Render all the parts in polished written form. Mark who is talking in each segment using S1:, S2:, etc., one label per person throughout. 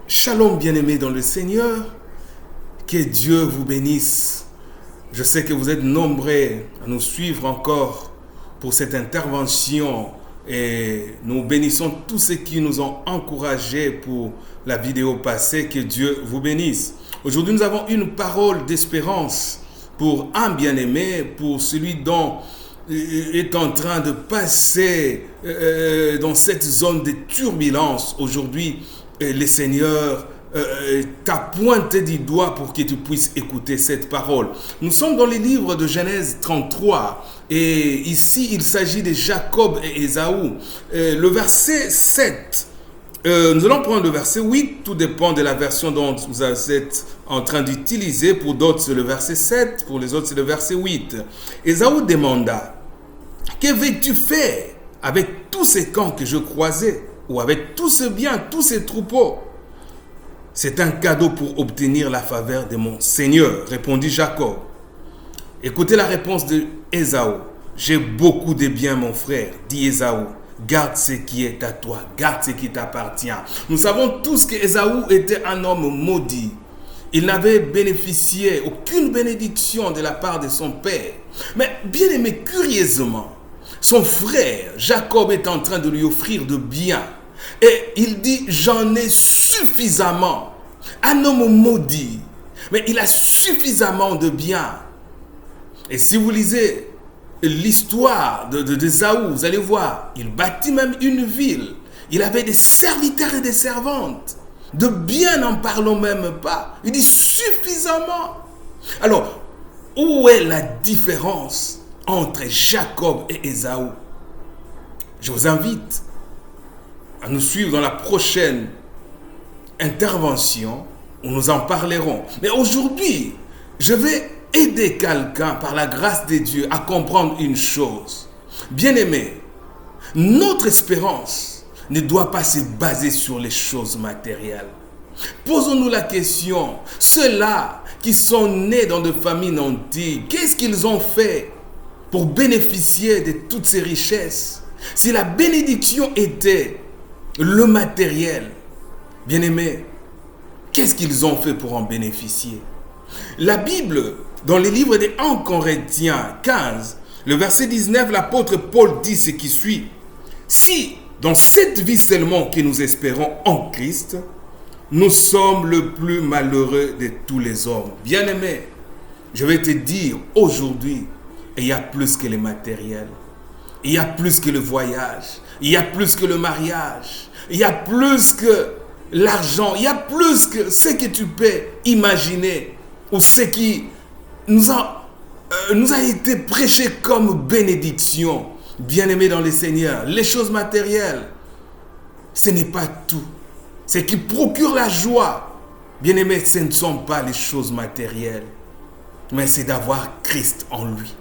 S1: Shalom bien-aimés dans le Seigneur, que Dieu vous bénisse. Je sais que vous êtes nombreux à nous suivre encore pour cette intervention et nous bénissons tous ceux qui nous ont encouragés pour la vidéo passée. Que Dieu vous bénisse. Aujourd'hui, nous avons une parole d'espérance pour un bien-aimé, pour celui dont est en train de passer dans cette zone de turbulence. Aujourd'hui, le Seigneur t'a pointé du doigt pour que tu puisses écouter cette parole. Nous sommes dans les livres de Genèse 33 et ici il s'agit de Jacob et Ésaü. Le verset 7, nous allons prendre le verset 8, tout dépend de la version dont vous êtes en train d'utiliser. Pour d'autres c'est le verset 7, pour les autres c'est le verset 8. Ésaü demanda: que veux-tu faire avec tous ces camps que je croisais, ou avec tout ce bien, tous ces troupeaux? C'est un cadeau pour obtenir la faveur de mon Seigneur, répondit Jacob. Écoutez la réponse de Ésaü. J'ai beaucoup de biens, mon frère, dit Ésaü. Garde ce qui est à toi, garde ce qui t'appartient. Nous savons tous que Ésaü était un homme maudit. Il n'avait bénéficié aucune bénédiction de la part de son père. Mais bien aimé, curieusement, son frère Jacob est en train de lui offrir de biens. Et il dit: j'en ai suffisamment. Un homme maudit, mais il a suffisamment de biens. Et si vous lisez l'histoire d'Ésaü, vous allez voir, il bâtit même une ville. Il avait des serviteurs et des servantes. De biens, n'en parlons même pas. Il dit suffisamment. Alors, où est la différence entre Jacob et Ésaü? Je vous invite à nous suivre dans la prochaine intervention où nous en parlerons. Mais aujourd'hui, je vais aider quelqu'un par la grâce de Dieu à comprendre une chose. Bien-aimé, notre espérance ne doit pas se baser sur les choses matérielles. Posons-nous la question, ceux-là qui sont nés dans des familles nantis, qu'est-ce qu'ils ont fait pour bénéficier de toutes ces richesses? Si la bénédiction était le matériel, bien-aimé, qu'est-ce qu'ils ont fait pour en bénéficier? La Bible, dans les livres des 1 Corinthiens 15, le verset 19, l'apôtre Paul dit ce qui suit. Si, dans cette vie seulement que nous espérons en Christ, nous sommes le plus malheureux de tous les hommes. Bien-aimé, je vais te dire aujourd'hui, il y a plus que le matériel. Il y a plus que le voyage. Il y a plus que le mariage. Il y a plus que l'argent. Il y a plus que ce que tu peux imaginer ou ce qui nous a été prêché comme bénédiction. Bien-aimé dans le Seigneur, les choses matérielles, ce n'est pas tout. Ce qui procure la joie, bien-aimé, ce ne sont pas les choses matérielles, mais c'est d'avoir Christ en lui.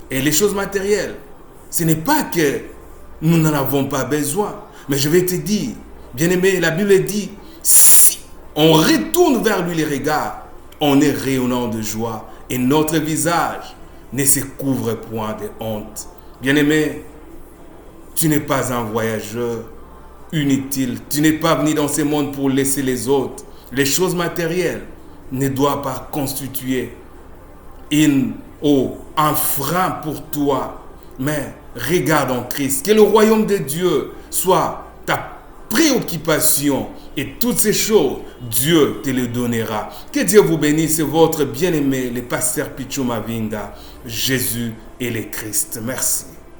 S1: Et les choses matérielles, ce n'est pas que nous n'en avons pas besoin. Mais je vais te dire, bien-aimé, la Bible dit, si on retourne vers lui les regards, on est rayonnant de joie et notre visage ne se couvre point de honte. Bien-aimé, tu n'es pas un voyageur inutile. Tu n'es pas venu dans ce monde pour laisser les autres. Les choses matérielles ne doivent pas constituer un frein pour toi. Mais regarde en Christ, que le royaume de Dieu soit ta préoccupation et toutes ces choses, Dieu te les donnera. Que Dieu vous bénisse, votre bien-aimé, le pasteur Pichou Mavinga. Jésus est le Christ. Merci.